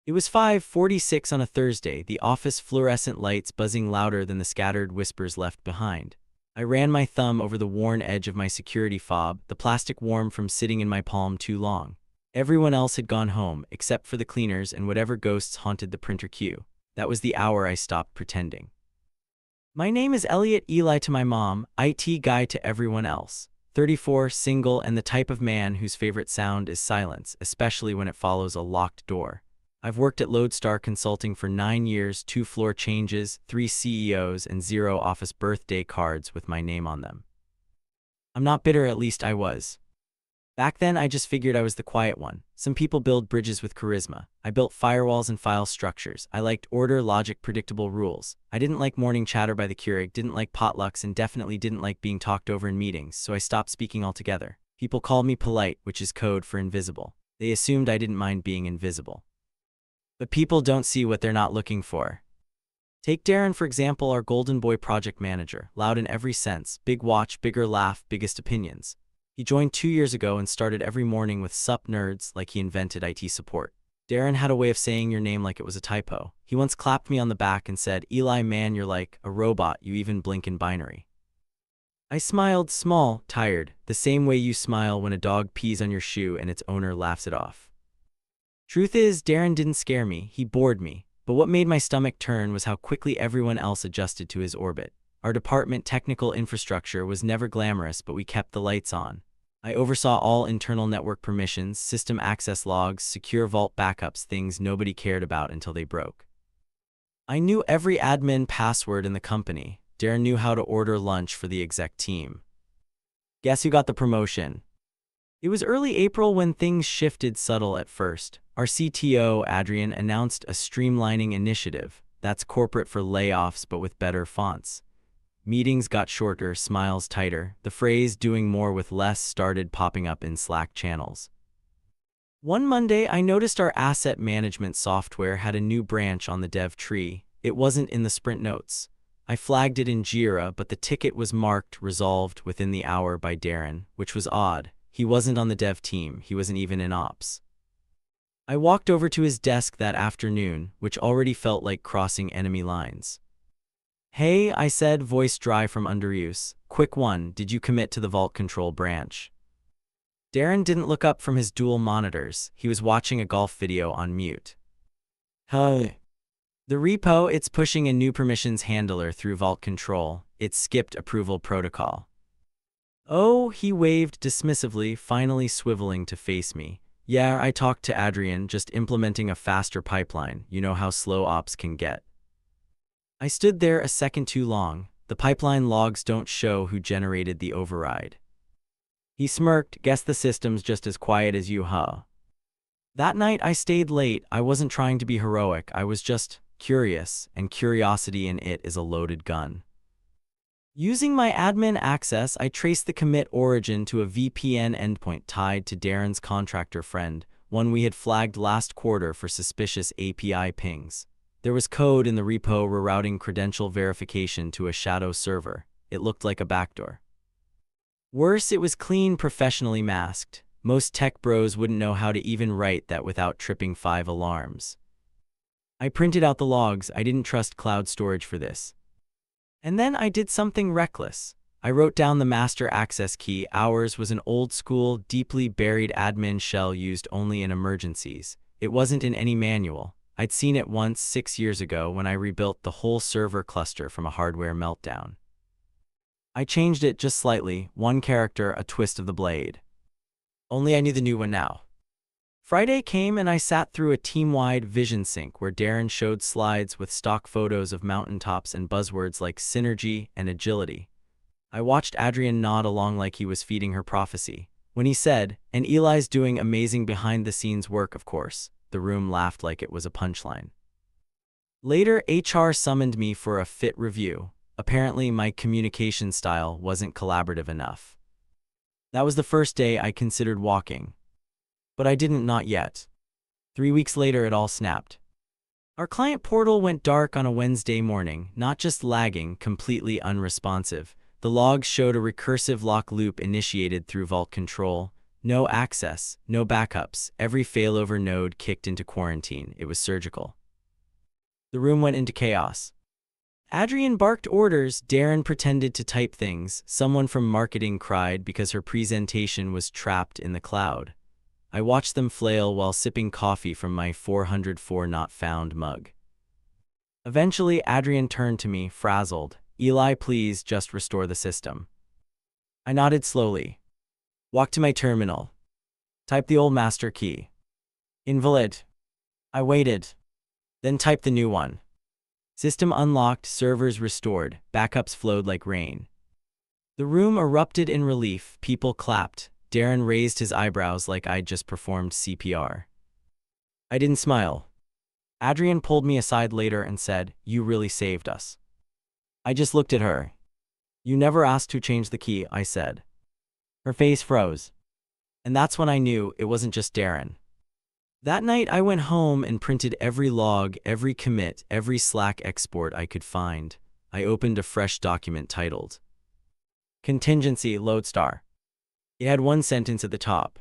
It was 5:46 on a Thursday, the office fluorescent lights buzzing louder than the scattered whispers left behind. I ran my thumb over the worn edge of my security fob, the plastic worn from sitting in my palm too long. Everyone else had gone home, except for the cleaners and whatever ghosts haunted the printer queue. That was the hour I stopped pretending. My name is Elliot Eli to my mom, IT guy to everyone else. 34, single, and the type of man whose favorite sound is silence, especially when it follows a locked door. I've worked at Lodestar Consulting for 9 years, 2 floor changes, 3 CEOs, and 0 office birthday cards with my name on them. I'm not bitter, at least I was. Back then, I just figured I was the quiet one. Some people build bridges with charisma. I built firewalls and file structures. I liked order, logic, predictable rules. I didn't like morning chatter by the Keurig, didn't like potlucks, and definitely didn't like being talked over in meetings, so I stopped speaking altogether. People called me polite, which is code for invisible. They assumed I didn't mind being invisible. But people don't see what they're not looking for. Take Darren, for example, our Golden Boy project manager, loud in every sense, big watch, bigger laugh, biggest opinions. He joined 2 years ago and started every morning with "Sup nerds" like he invented IT support. Darren had a way of saying your name like it was a typo. He once clapped me on the back and said, "Eli, man, you're like a robot, you even blink in binary." I smiled, small, tired, the same way you smile when a dog pees on your shoe and its owner laughs it off. Truth is, Darren didn't scare me, he bored me. But what made my stomach turn was how quickly everyone else adjusted to his orbit. Our department technical infrastructure was never glamorous, but we kept the lights on. I oversaw all internal network permissions, system access logs, secure vault backups, things nobody cared about until they broke. I knew every admin password in the company. Darren knew how to order lunch for the exec team. Guess who got the promotion? It was early April when things shifted, subtle at first. Our CTO, Adrian, announced a streamlining initiative. That's corporate for layoffs, but with better fonts. Meetings got shorter, smiles tighter. The phrase "doing more with less" started popping up in Slack channels. One Monday, I noticed our asset management software had a new branch on the dev tree. It wasn't in the sprint notes. I flagged it in Jira, but the ticket was marked resolved within the hour by Darren, which was odd. He wasn't on the dev team, he wasn't even in ops. I walked over to his desk that afternoon, which already felt like crossing enemy lines. "Hey," I said, voice dry from underuse. "Quick one, did you commit to the vault control branch?" Darren didn't look up from his dual monitors. He was watching a golf video on mute. "Hey." The repo, it's pushing a new permissions handler through vault control. It skipped approval protocol. "Oh," he waved dismissively, finally swiveling to face me. "Yeah, I talked to Adrian, just implementing a faster pipeline. You know how slow ops can get." I stood there a second too long. The pipeline logs don't show who generated the override. He smirked, "Guess the system's just as quiet as you, huh?" That night I stayed late. I wasn't trying to be heroic. I was just curious, and curiosity in it is a loaded gun. Using my admin access, I traced the commit origin to a VPN endpoint tied to Darren's contractor friend, one we had flagged last quarter for suspicious API pings. There was code in the repo rerouting credential verification to a shadow server. It looked like a backdoor. Worse, it was clean, professionally masked. Most tech bros wouldn't know how to even write that without tripping 5 alarms. I printed out the logs. I didn't trust cloud storage for this. And then I did something reckless. I wrote down the master access key. Ours was an old-school, deeply buried admin shell used only in emergencies. It wasn't in any manual. I'd seen it once 6 years ago when I rebuilt the whole server cluster from a hardware meltdown. I changed it just slightly, one character, a twist of the blade. Only I knew the new one now. Friday came and I sat through a team-wide vision sync where Darren showed slides with stock photos of mountaintops and buzzwords like synergy and agility. I watched Adrian nod along like he was feeding her prophecy. When he said, "And Eli's doing amazing behind-the-scenes work, of course," the room laughed like it was a punchline. Later, HR summoned me for a fit review. Apparently, my communication style wasn't collaborative enough. That was the first day I considered walking. But I didn't, not yet. 3 weeks later, it all snapped. Our client portal went dark on a Wednesday morning, not just lagging, completely unresponsive. The logs showed a recursive lock loop initiated through vault control. No access, no backups, every failover node kicked into quarantine. It was surgical. The room went into chaos. Adrian barked orders, Darren pretended to type things, someone from marketing cried because her presentation was trapped in the cloud. I watched them flail while sipping coffee from my 404 not found mug. Eventually, Adrian turned to me, frazzled. Eli, please just restore the system. I nodded slowly. Walked to my terminal. Typed the old master key. Invalid. I waited. Then typed the new one. System unlocked, servers restored, backups flowed like rain. The room erupted in relief, people clapped. Darren raised his eyebrows like I'd just performed CPR. I didn't smile. Adrian pulled me aside later and said, "You really saved us." I just looked at her. "You never asked who changed the key," I said. Her face froze. And that's when I knew it wasn't just Darren. That night I went home and printed every log, every commit, every Slack export I could find. I opened a fresh document titled Contingency Lodestar. It had one sentence at the top.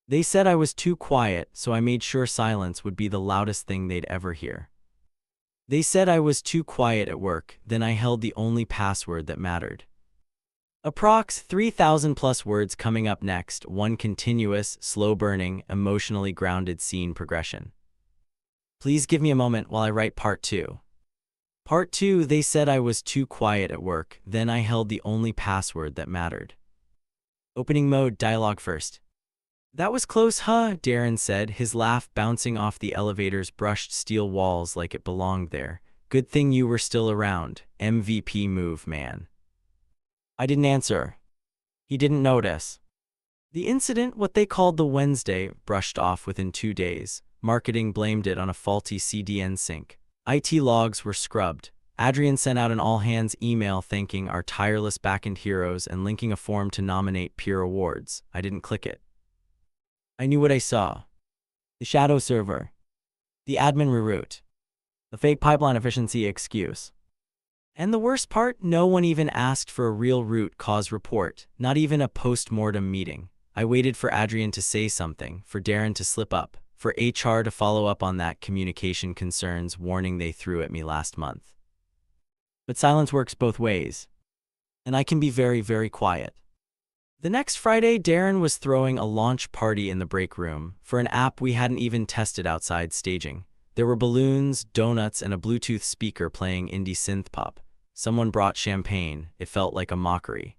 They said I was too quiet, so I made sure silence would be the loudest thing they'd ever hear. They said I was too quiet at work, then I held the only password that mattered. Approx 3,000 plus words coming up next, one continuous, slow-burning, emotionally grounded scene progression. Please give me a moment while I write part 2. Part 2, they said I was too quiet at work, then I held the only password that mattered. Opening mode, dialogue first. That was close, huh? Darren said, his laugh bouncing off the elevator's brushed steel walls like it belonged there. Good thing you were still around. MVP move, man. I didn't answer. He didn't notice. The incident, what they called the Wednesday, brushed off within 2 days. Marketing blamed it on a faulty CDN sync. IT logs were scrubbed. Adrian sent out an all-hands email thanking our tireless backend heroes and linking a form to nominate peer awards. I didn't click it. I knew what I saw. The shadow server. The admin reroute. The fake pipeline efficiency excuse. And the worst part, no one even asked for a real root cause report, not even a post-mortem meeting. I waited for Adrian to say something, for Darren to slip up, for HR to follow up on that communication concerns warning they threw at me last month. But silence works both ways. And I can be very, very quiet. The next Friday, Darren was throwing a launch party in the break room for an app we hadn't even tested outside staging. There were balloons, donuts, and a Bluetooth speaker playing indie synth pop. Someone brought champagne. It felt like a mockery.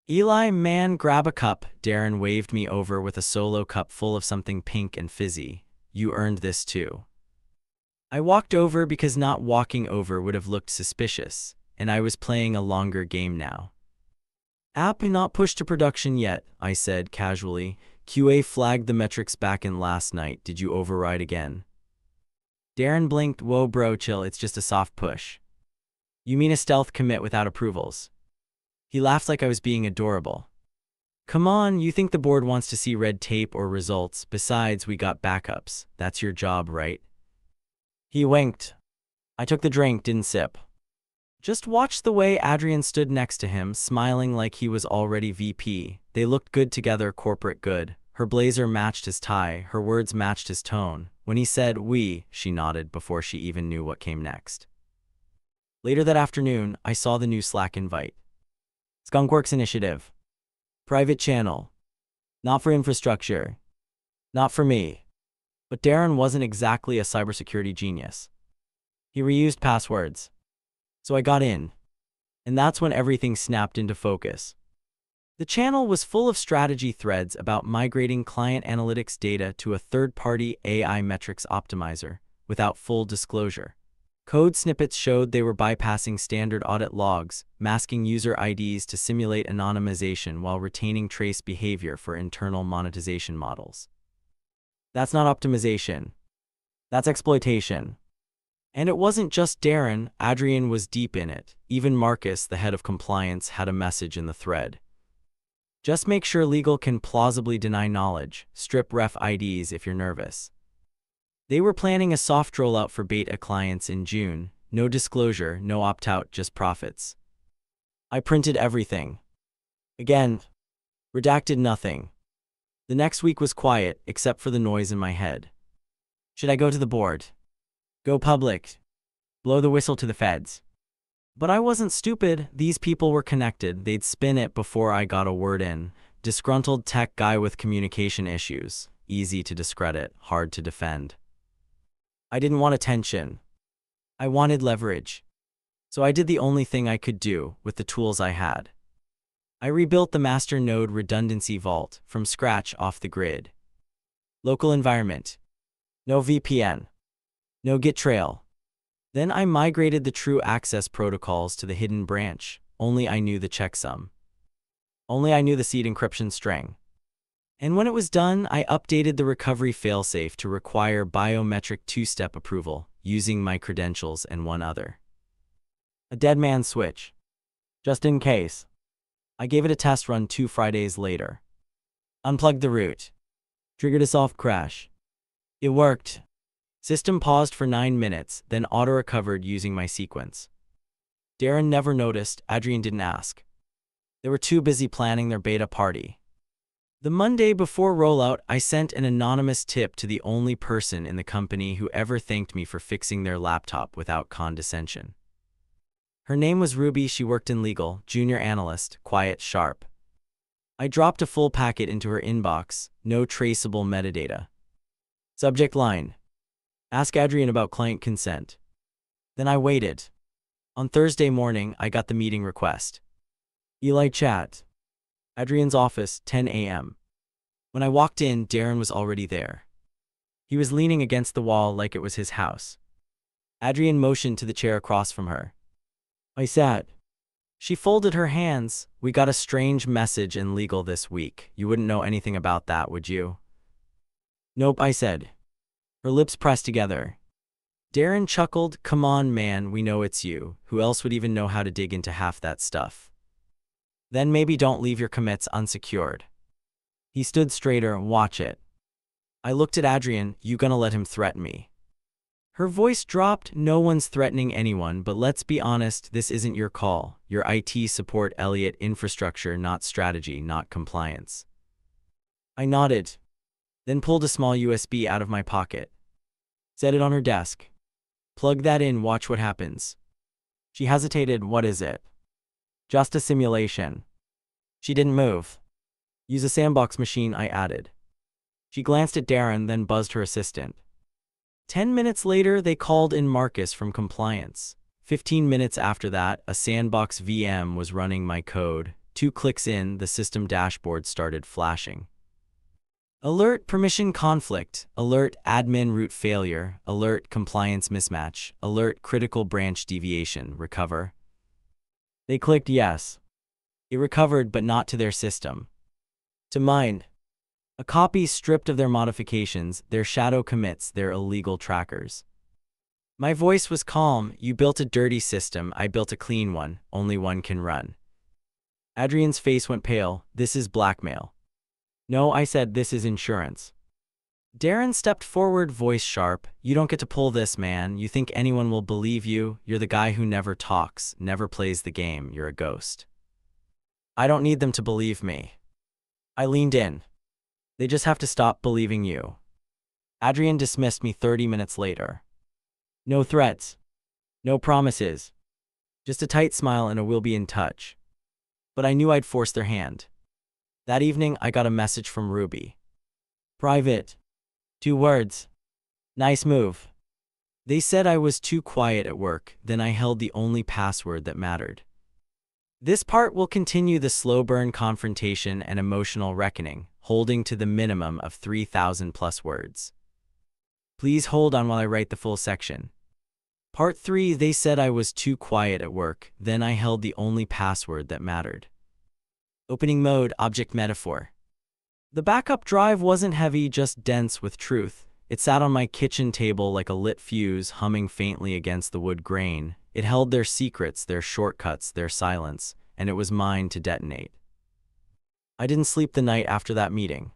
Eli, man, grab a cup. Darren waved me over with a solo cup full of something pink and fizzy. You earned this too. I walked over because not walking over would have looked suspicious, and I was playing a longer game now. App not pushed to production yet, I said casually. QA flagged the metrics back in last night. Did you override again? Darren blinked. Whoa bro, chill, it's just a soft push. You mean a stealth commit without approvals? He laughed like I was being adorable. Come on, you think the board wants to see red tape or results? Besides, we got backups. That's your job, right? He winked. I took the drink, didn't sip. Just watched the way Adrian stood next to him, smiling like he was already VP. They looked good together, corporate good. Her blazer matched his tie, her words matched his tone. When he said, "we," she nodded before she even knew what came next. Later that afternoon, I saw the new Slack invite. Skunkworks Initiative. Private channel. Not for infrastructure. Not for me. But Darren wasn't exactly a cybersecurity genius. He reused passwords. So I got in. And that's when everything snapped into focus. The channel was full of strategy threads about migrating client analytics data to a third-party AI metrics optimizer without full disclosure. Code snippets showed they were bypassing standard audit logs, masking user IDs to simulate anonymization while retaining trace behavior for internal monetization models. That's not optimization. That's exploitation. And it wasn't just Darren, Adrian was deep in it. Even Marcus, the head of compliance, had a message in the thread. Just make sure legal can plausibly deny knowledge. Strip ref IDs if you're nervous. They were planning a soft rollout for beta clients in June. No disclosure, no opt-out, just profits. I printed everything. Again, redacted nothing. The next week was quiet, except for the noise in my head. Should I go to the board? Go public? Blow the whistle to the feds? But I wasn't stupid. These people were connected. They'd spin it before I got a word in. Disgruntled tech guy with communication issues. Easy to discredit, hard to defend. I didn't want attention. I wanted leverage. So I did the only thing I could do with the tools I had. I rebuilt the master node redundancy vault from scratch off the grid. Local environment. No VPN. No Git trail. Then I migrated the true access protocols to the hidden branch. Only I knew the checksum. Only I knew the seed encryption string. And when it was done, I updated the recovery failsafe to require biometric two-step approval, using my credentials and one other. A dead man's switch. Just in case. I gave it a test run 2 Fridays later. Unplugged the root. Triggered a soft crash. It worked. System paused for 9 minutes, then auto-recovered using my sequence. Darren never noticed, Adrian didn't ask. They were too busy planning their beta party. The Monday before rollout, I sent an anonymous tip to the only person in the company who ever thanked me for fixing their laptop without condescension. Her name was Ruby. She worked in legal, junior analyst, quiet, sharp. I dropped a full packet into her inbox, no traceable metadata. Subject line. Ask Adrian about client consent. Then I waited. On Thursday morning, I got the meeting request. Eli chat. Adrian's office, 10 a.m. When I walked in, Darren was already there. He was leaning against the wall like it was his house. Adrian motioned to the chair across from her. I sat. She folded her hands. We got a strange message in legal this week. You wouldn't know anything about that, would you? Nope, I said. Her lips pressed together. Darren chuckled. Come on, man, we know it's you. Who else would even know how to dig into half that stuff? Then maybe don't leave your commits unsecured. He stood straighter. Watch it. I looked at Adrian. You gonna let him threaten me? Her voice dropped. No one's threatening anyone, but let's be honest, this isn't your call. Your IT support, Elliot, infrastructure, not strategy, not compliance. I nodded, then pulled a small USB out of my pocket. Set it on her desk. Plug that in, watch what happens. She hesitated. What is it? Just a simulation. She didn't move. Use a sandbox machine, I added. She glanced at Darren, then buzzed her assistant. 10 minutes later, they called in Marcus from compliance. 15 minutes after that, a sandbox VM was running my code. 2 clicks in, the system dashboard started flashing. Alert permission conflict, alert admin root failure, alert compliance mismatch, alert critical branch deviation, recover. They clicked yes. It recovered, but not to their system. To mine. A copy stripped of their modifications, their shadow commits, their illegal trackers. My voice was calm. You built a dirty system, I built a clean one, only one can run. Adrian's face went pale. This is blackmail. No, I said, this is insurance. Darren stepped forward, voice sharp. You don't get to pull this, man. You think anyone will believe you? You're the guy who never talks, never plays the game. You're a ghost. I don't need them to believe me. I leaned in. They just have to stop believing you. Adrian dismissed me 30 minutes later. No threats. No promises. Just a tight smile and a we'll be in touch. But I knew I'd force their hand. That evening, I got a message from Ruby. Private. 2 words. Nice move. They said I was too quiet at work, then I held the only password that mattered. This part will continue the slow burn confrontation and emotional reckoning, holding to the minimum of 3,000 plus words. Please hold on while I write the full section. Part 3, they said I was too quiet at work, then I held the only password that mattered. Opening mode, object metaphor. The backup drive wasn't heavy, just dense with truth. It sat on my kitchen table like a lit fuse, humming faintly against the wood grain. It held their secrets, their shortcuts, their silence, and it was mine to detonate. I didn't sleep the night after that meeting.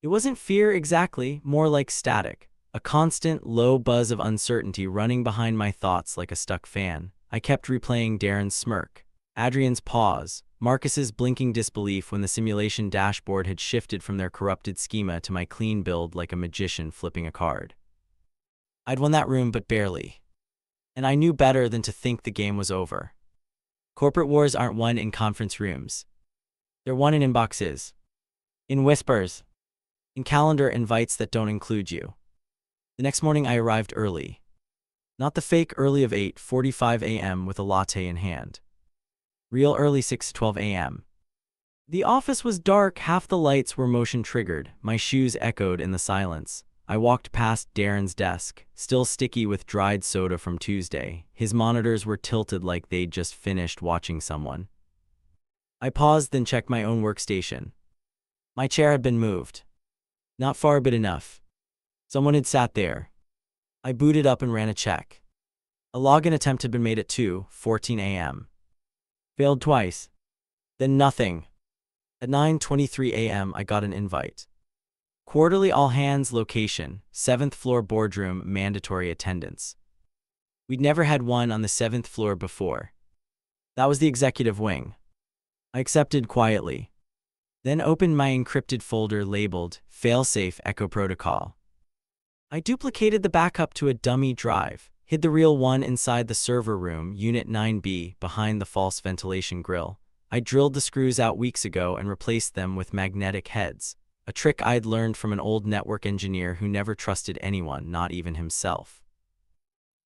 It wasn't fear exactly, more like static. A constant, low buzz of uncertainty running behind my thoughts like a stuck fan. I kept replaying Darren's smirk. Adrian's pause, Marcus's blinking disbelief when the simulation dashboard had shifted from their corrupted schema to my clean build like a magician flipping a card. I'd won that room, but barely. And I knew better than to think the game was over. Corporate wars aren't won in conference rooms. They're won in inboxes. In whispers. In calendar invites that don't include you. The next morning I arrived early. Not the fake early of 8:45 a.m. with a latte in hand. Real early 6:12 a.m. The office was dark, half the lights were motion-triggered, my shoes echoed in the silence. I walked past Darren's desk, still sticky with dried soda from Tuesday. His monitors were tilted like they'd just finished watching someone. I paused, then checked my own workstation. My chair had been moved. Not far, but enough. Someone had sat there. I booted up and ran a check. A login attempt had been made at 2:14 a.m. Failed twice. Then nothing. At 9:23 a.m. I got an invite. Quarterly all-hands location, 7th floor boardroom, mandatory attendance. We'd never had one on the 7th floor before. That was the executive wing. I accepted quietly. Then opened my encrypted folder labeled Failsafe Echo Protocol. I duplicated the backup to a dummy drive, hid the real one inside the server room, Unit 9B, behind the false ventilation grill. I drilled the screws out weeks ago and replaced them with magnetic heads, a trick I'd learned from an old network engineer who never trusted anyone, not even himself.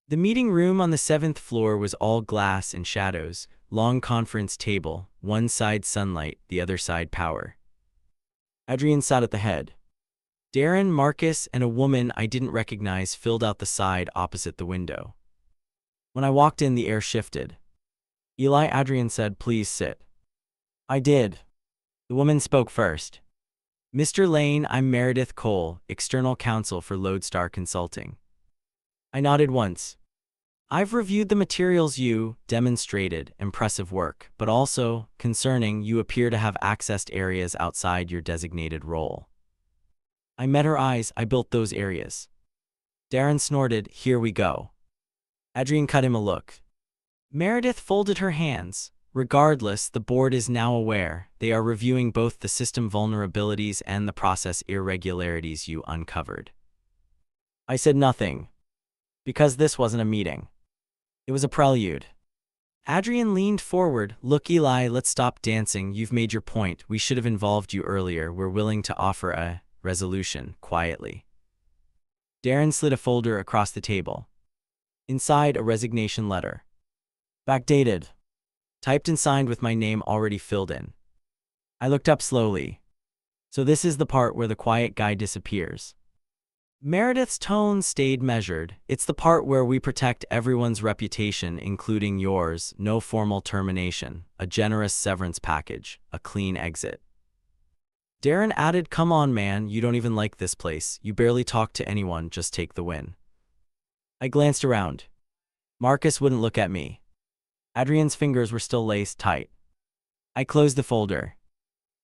The meeting room on the 7th floor was all glass and shadows, long conference table, one side sunlight, the other side power. Adrian sat at the head. Darren, Marcus, and a woman I didn't recognize filled out the side opposite the window. When I walked in, the air shifted. Eli, Adrian said, "Please sit." I did. The woman spoke first. "Mr. Lane, I'm Meredith Cole, external counsel for Lodestar Consulting." I nodded once. "I've reviewed the materials you demonstrated, impressive work, but also, concerning, you appear to have accessed areas outside your designated role." I met her eyes. "I built those areas." Darren snorted, "Here we go." Adrian cut him a look. Meredith folded her hands. "Regardless, the board is now aware. They are reviewing both the system vulnerabilities and the process irregularities you uncovered." I said nothing. Because this wasn't a meeting. It was a prelude. Adrian leaned forward. "Look, Eli, let's stop dancing. You've made your point. We should have involved you earlier. We're willing to offer a resolution," quietly. Darren slid a folder across the table. Inside, a resignation letter. Backdated. Typed and signed with my name already filled in. I looked up slowly. So this is the part where the quiet guy disappears. Meredith's tone stayed measured. "It's the part where we protect everyone's reputation, including yours. No formal termination. A generous severance package. A clean exit." Darren added, "Come on, man, you don't even like this place. You barely talk to anyone, just take the win." I glanced around. Marcus wouldn't look at me. Adrian's fingers were still laced tight. I closed the folder.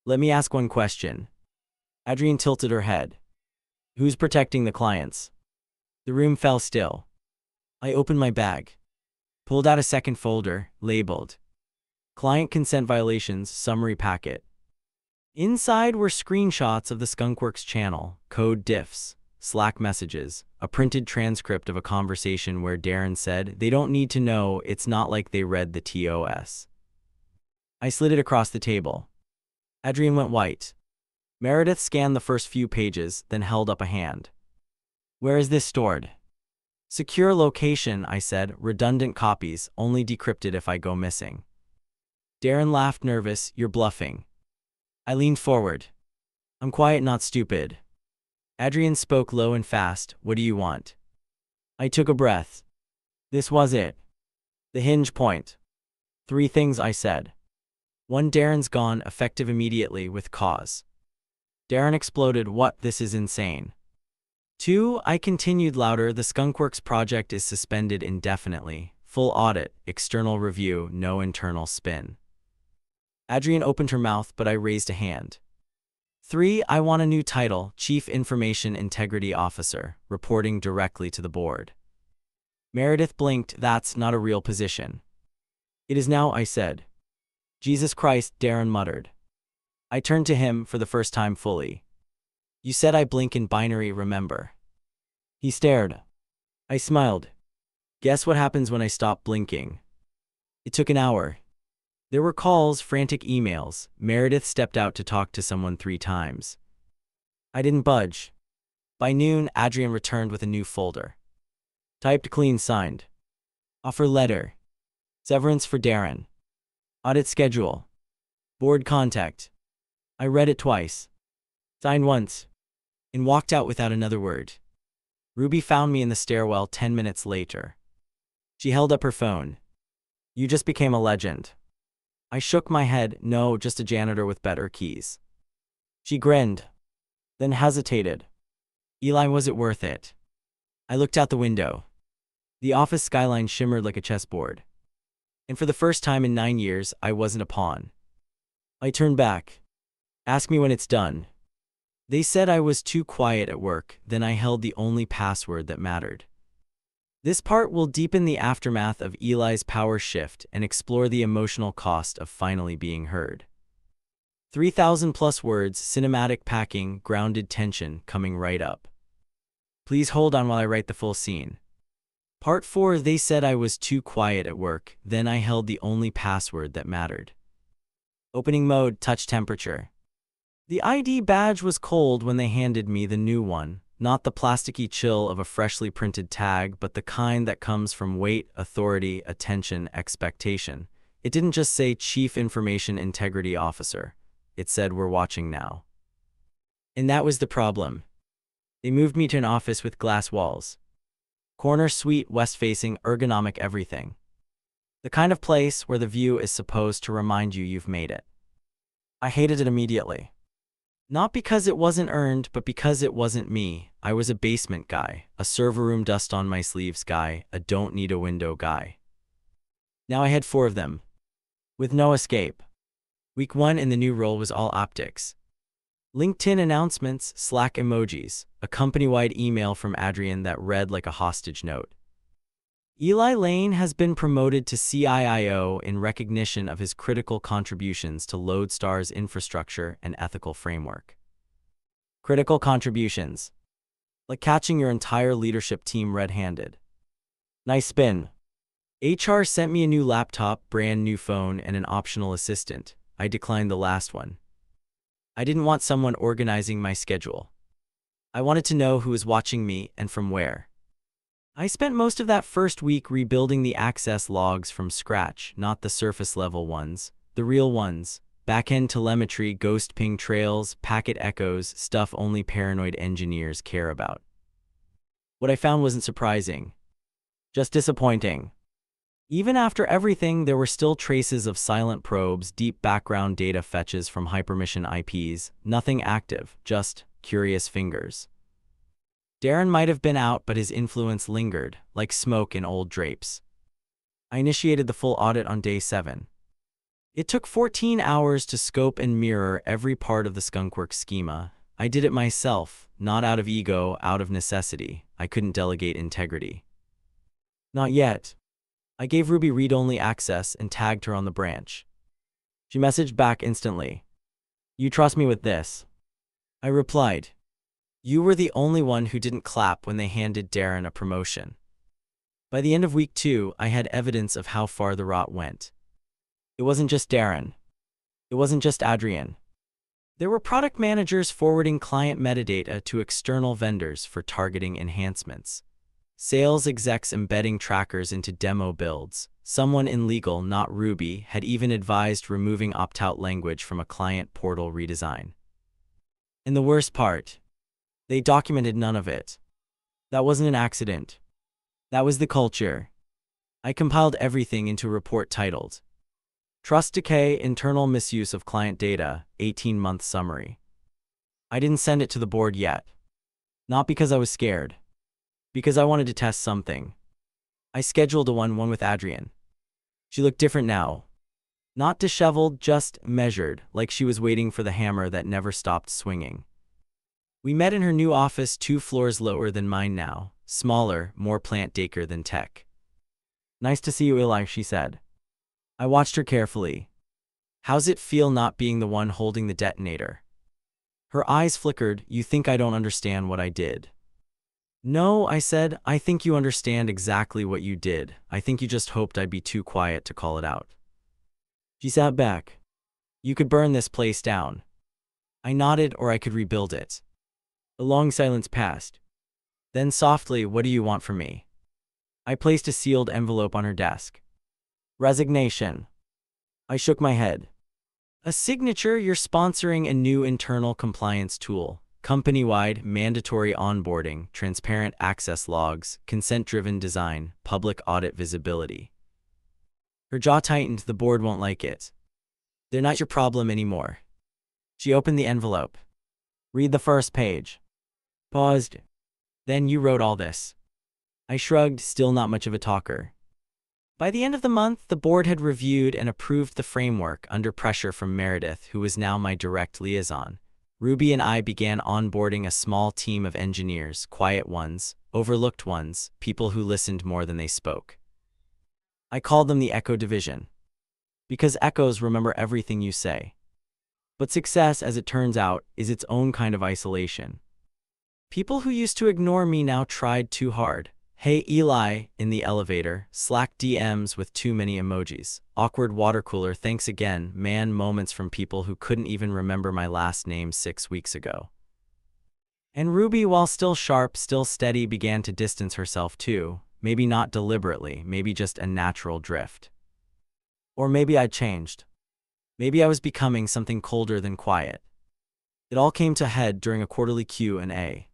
"Let me ask one question." Adrian tilted her head. "Who's protecting the clients?" The room fell still. I opened my bag. Pulled out a second folder, labeled Client Consent Violations Summary Packet. Inside were screenshots of the Skunkworks channel, code diffs, Slack messages, a printed transcript of a conversation where Darren said, "They don't need to know, it's not like they read the TOS." I slid it across the table. Adrian went white. Meredith scanned the first few pages, then held up a hand. "Where is this stored?" "Secure location," I said. "Redundant copies, only decrypted if I go missing." Darren laughed, nervous. "You're bluffing." I leaned forward. "I'm quiet, not stupid." Adrian spoke low and fast. "What do you want?" I took a breath. This was it. The hinge point. 3 things, I said. 1. Darren's gone, effective immediately, with cause. Darren exploded. "What? This is insane." 2. I continued louder. "The Skunkworks project is suspended indefinitely. Full audit, external review, no internal spin." Adrian opened her mouth, but I raised a hand. 3. I want a new title, Chief Information Integrity Officer, reporting directly to the board. Meredith blinked. "That's not a real position." "It is now," I said. Jesus Christ, Darren muttered. I turned to him for the first time fully. You said I blink in binary, remember? He stared. I smiled. Guess what happens when I stop blinking? It took an hour. There were calls, frantic emails. Meredith stepped out to talk to someone 3 times. I didn't budge. By noon, Adrian returned with a new folder. Typed, clean, signed. Offer letter. Severance for Darren. Audit schedule. Board contact. I read it twice. Signed once. And walked out without another word. Ruby found me in the stairwell 10 minutes later. She held up her phone. You just became a legend. I shook my head. No, just a janitor with better keys. She grinned. Then hesitated. Eli, was it worth it? I looked out the window. The office skyline shimmered like a chessboard. And for the first time in 9 years, I wasn't a pawn. I turned back. Ask me when it's done. They said I was too quiet at work, then I held the only password that mattered. This part will deepen the aftermath of Eli's power shift and explore the emotional cost of finally being heard. 3,000 plus words, cinematic packing, grounded tension coming right up. Please hold on while I write the full scene. Part 4. They said I was too quiet at work, then I held the only password that mattered. Opening mode, touch temperature. The ID badge was cold when they handed me the new one, not the plasticky chill of a freshly printed tag, but the kind that comes from weight, authority, attention, expectation. It didn't just say Chief Information Integrity Officer. It said we're watching now. And that was the problem. They moved me to an office with glass walls. Corner suite, west-facing, ergonomic everything. The kind of place where the view is supposed to remind you you've made it. I hated it immediately. Not because it wasn't earned, but because it wasn't me. I was a basement guy, a server room dust on my sleeves guy, a don't need a window guy. Now I had 4 of them. With no escape. Week 1 in the new role was all optics. LinkedIn announcements, Slack emojis, a company-wide email from Adrian that read like a hostage note. Eli Lane has been promoted to CIIO in recognition of his critical contributions to Lodestar's infrastructure and ethical framework. Critical contributions. Like catching your entire leadership team red-handed. Nice spin. HR sent me a new laptop, brand new phone, and an optional assistant. I declined the last one. I didn't want someone organizing my schedule. I wanted to know who was watching me and from where. I spent most of that first week rebuilding the access logs from scratch, not the surface-level ones, the real ones, back-end telemetry, ghost ping trails, packet echoes, stuff only paranoid engineers care about. What I found wasn't surprising, just disappointing. Even after everything, there were still traces of silent probes, deep background data fetches from hypermission IPs, nothing active, just curious fingers. Darren might have been out, but his influence lingered, like smoke in old drapes. I initiated the full audit on day 7. It took 14 hours to scope and mirror every part of the skunkworks schema. I did it myself, not out of ego, out of necessity. I couldn't delegate integrity. Not yet. I gave Ruby read-only access and tagged her on the branch. She messaged back instantly. You trust me with this? I replied. You were the only one who didn't clap when they handed Darren a promotion. By the end of week 2, I had evidence of how far the rot went. It wasn't just Darren. It wasn't just Adrian. There were product managers forwarding client metadata to external vendors for targeting enhancements. Sales execs embedding trackers into demo builds. Someone in legal, not Ruby, had even advised removing opt-out language from a client portal redesign. And the worst part, they documented none of it. That wasn't an accident. That was the culture. I compiled everything into a report titled, Trust Decay, Internal Misuse of Client Data, 18-month Summary. I didn't send it to the board yet. Not because I was scared. Because I wanted to test something. I scheduled a one-on-one with Adrian. She looked different now. Not disheveled, just measured, like she was waiting for the hammer that never stopped swinging. We met in her new office 2 floors lower than mine now, smaller, more plant decor than tech. Nice to see you, Eli, she said. I watched her carefully. How's it feel not being the one holding the detonator? Her eyes flickered. You think I don't understand what I did? No, I said, I think you understand exactly what you did. I think you just hoped I'd be too quiet to call it out. She sat back. You could burn this place down. I nodded, or I could rebuild it. A long silence passed. Then softly, what do you want from me? I placed a sealed envelope on her desk. Resignation. I shook my head. A signature? You're sponsoring a new internal compliance tool. Company-wide, mandatory onboarding, transparent access logs, consent-driven design, public audit visibility. Her jaw tightened. The board won't like it. They're not your problem anymore. She opened the envelope. Read the first page. Paused. Then you wrote all this. I shrugged, still not much of a talker. By the end of the month, the board had reviewed and approved the framework under pressure from Meredith, who was now my direct liaison. Ruby and I began onboarding a small team of engineers, quiet ones, overlooked ones, people who listened more than they spoke. I called them the Echo Division. Because echoes remember everything you say. But success, as it turns out, is its own kind of isolation. People who used to ignore me now tried too hard. Hey Eli, in the elevator, Slack DMs with too many emojis. Awkward water cooler, thanks again, man, moments from people who couldn't even remember my last name 6 weeks ago. And Ruby, while still sharp, still steady, began to distance herself too. Maybe not deliberately, maybe just a natural drift. Or maybe I'd changed. Maybe I was becoming something colder than quiet. It all came to a head during a quarterly Q&A.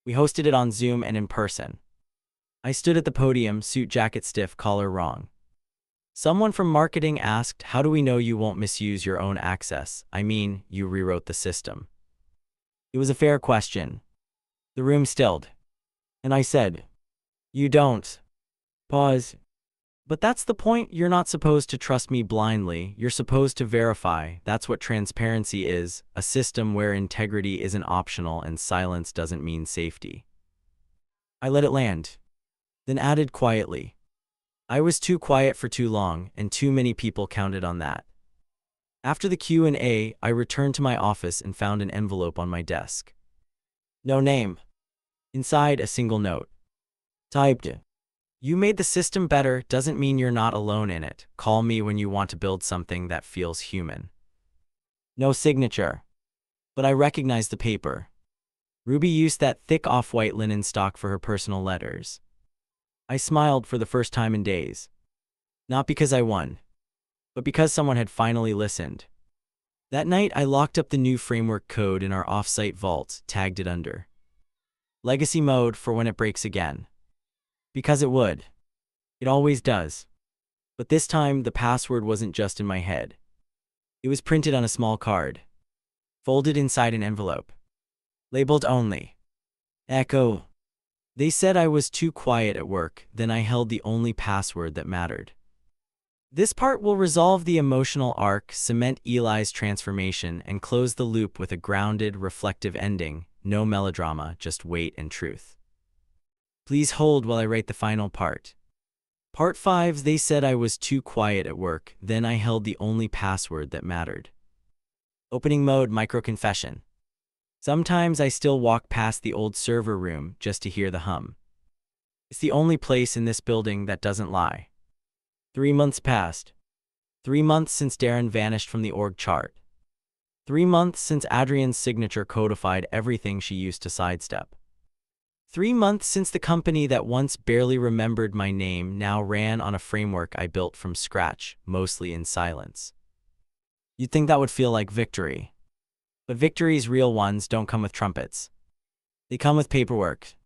We hosted it on Zoom and in person. I stood at the podium, suit jacket stiff, collar wrong. Someone from marketing asked, how do we know you won't misuse your own access? I mean, you rewrote the system. It was a fair question. The room stilled. And I said, you don't. Pause. But that's the point. You're not supposed to trust me blindly. You're supposed to verify. That's what transparency is, a system where integrity isn't optional and silence doesn't mean safety. I let it land. Then added quietly, I was too quiet for too long, and too many people counted on that. After the Q&A, I returned to my office and found an envelope on my desk. No name. Inside, a single note. Typed, you made the system better, doesn't mean you're not alone in it. Call me when you want to build something that feels human. No signature. But I recognized the paper. Ruby used that thick off-white linen stock for her personal letters. I smiled for the first time in days. Not because I won, but because someone had finally listened. That night, I locked up the new framework code in our off-site vault, tagged it under Legacy Mode for when it breaks again. Because it would. It always does. But this time, the password wasn't just in my head. It was printed on a small card, folded inside an envelope, labeled only Echo. They said I was too quiet at work, then I held the only password that mattered. This part will resolve the emotional arc, cement Eli's transformation, and close the loop with a grounded, reflective ending. No melodrama, just weight and truth. Please hold while I write the final part. Part 5. They said I was too quiet at work, then I held the only password that mattered. Opening mode, micro-confession. Sometimes I still walk past the old server room just to hear the hum. It's the only place in this building that doesn't lie. 3 months passed. 3 months since Darren vanished from the org chart. 3 months since Adrian's signature codified everything she used to sidestep. 3 months since the company that once barely remembered my name now ran on a framework I built from scratch, mostly in silence. You'd think that would feel like victory. But victories, real ones, don't come with trumpets. They come with paperwork.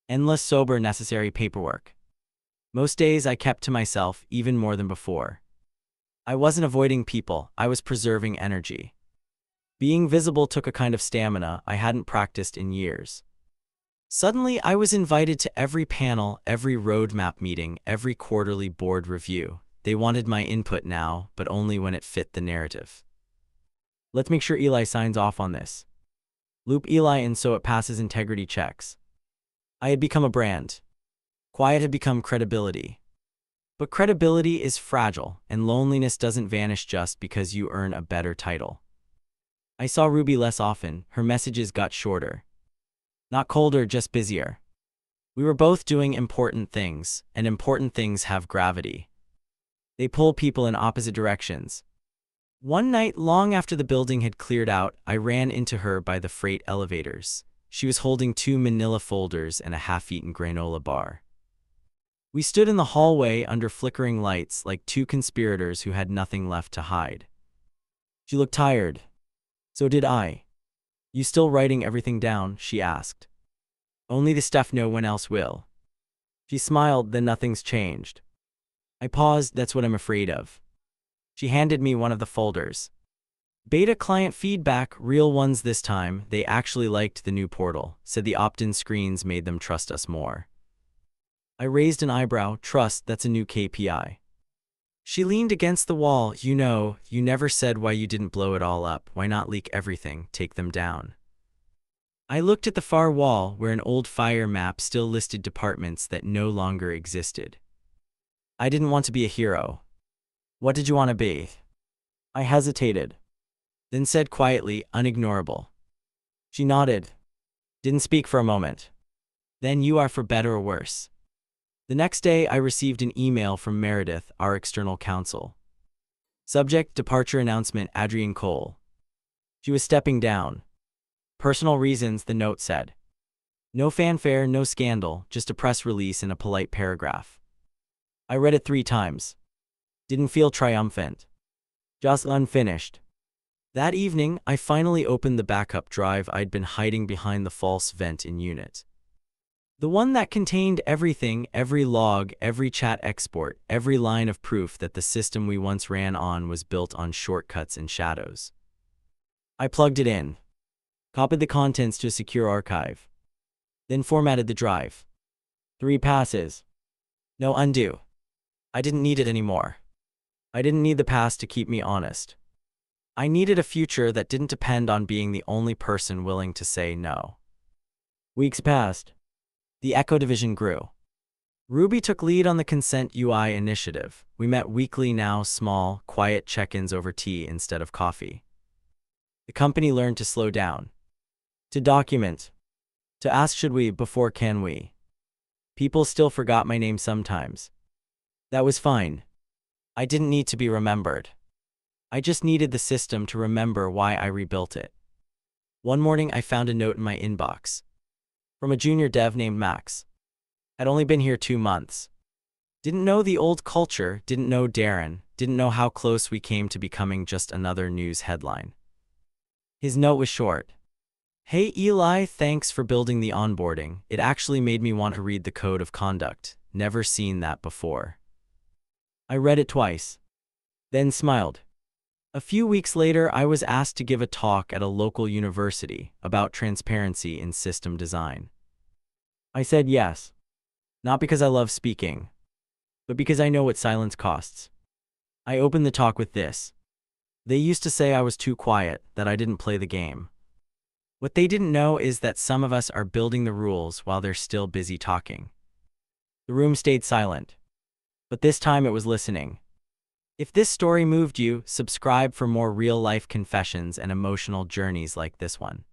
Endless, sober, necessary paperwork. Most days I kept to myself, even more than before. I wasn't avoiding people, I was preserving energy. Being visible took a kind of stamina I hadn't practiced in years. Suddenly, I was invited to every panel, every roadmap meeting, every quarterly board review. They wanted my input now, but only when it fit the narrative. Let's make sure Eli signs off on this. Loop Eli in so it passes integrity checks. I had become a brand. Quiet had become credibility. But credibility is fragile, and loneliness doesn't vanish just because you earn a better title. I saw Ruby less often. Her messages got shorter. Not colder, just busier. We were both doing important things, and important things have gravity. They pull people in opposite directions. One night, long after the building had cleared out, I ran into her by the freight elevators. She was holding 2 manila folders and a half-eaten granola bar. We stood in the hallway under flickering lights like 2 conspirators who had nothing left to hide. She looked tired. So did I. You still writing everything down? She asked. Only the stuff no one else will. She smiled, then nothing's changed. I paused. That's what I'm afraid of. She handed me one of the folders. Beta client feedback, real ones this time. They actually liked the new portal, said the opt-in screens made them trust us more. I raised an eyebrow. Trust, that's a new KPI. She leaned against the wall. You know, you never said why you didn't blow it all up. Why not leak everything, take them down? I looked at the far wall where an old fire map still listed departments that no longer existed. I didn't want to be a hero. What did you want to be? I hesitated, then said quietly, unignorable. She nodded. Didn't speak for a moment. Then you are for better or worse. The next day, I received an email from Meredith, our external counsel. Subject, departure announcement, Adrienne Cole. She was stepping down. Personal reasons, the note said. No fanfare, no scandal, just a press release and a polite paragraph. I read it 3 times. Didn't feel triumphant. Just unfinished. That evening, I finally opened the backup drive I'd been hiding behind the false vent in Unit. The one that contained everything, every log, every chat export, every line of proof that the system we once ran on was built on shortcuts and shadows. I plugged it in, copied the contents to a secure archive, then formatted the drive. 3 passes. No undo. I didn't need it anymore. I didn't need the past to keep me honest. I needed a future that didn't depend on being the only person willing to say no. Weeks passed. The Echo division grew. Ruby took lead on the Consent UI initiative. We met weekly now, small, quiet check-ins over tea instead of coffee. The company learned to slow down. To document. To ask should we before can we. People still forgot my name sometimes. That was fine. I didn't need to be remembered. I just needed the system to remember why I rebuilt it. One morning I found a note in my inbox. From a junior dev named Max. Had only been here 2 months. Didn't know the old culture, didn't know Darren, didn't know how close we came to becoming just another news headline. His note was short. Hey Eli, thanks for building the onboarding. It actually made me want to read the code of conduct. Never seen that before. I read it twice. Then smiled. A few weeks later, I was asked to give a talk at a local university about transparency in system design. I said yes. Not because I love speaking, but because I know what silence costs. I opened the talk with this. They used to say I was too quiet, that I didn't play the game. What they didn't know is that some of us are building the rules while they're still busy talking. The room stayed silent. But this time it was listening. If this story moved you, subscribe for more real-life confessions and emotional journeys like this one.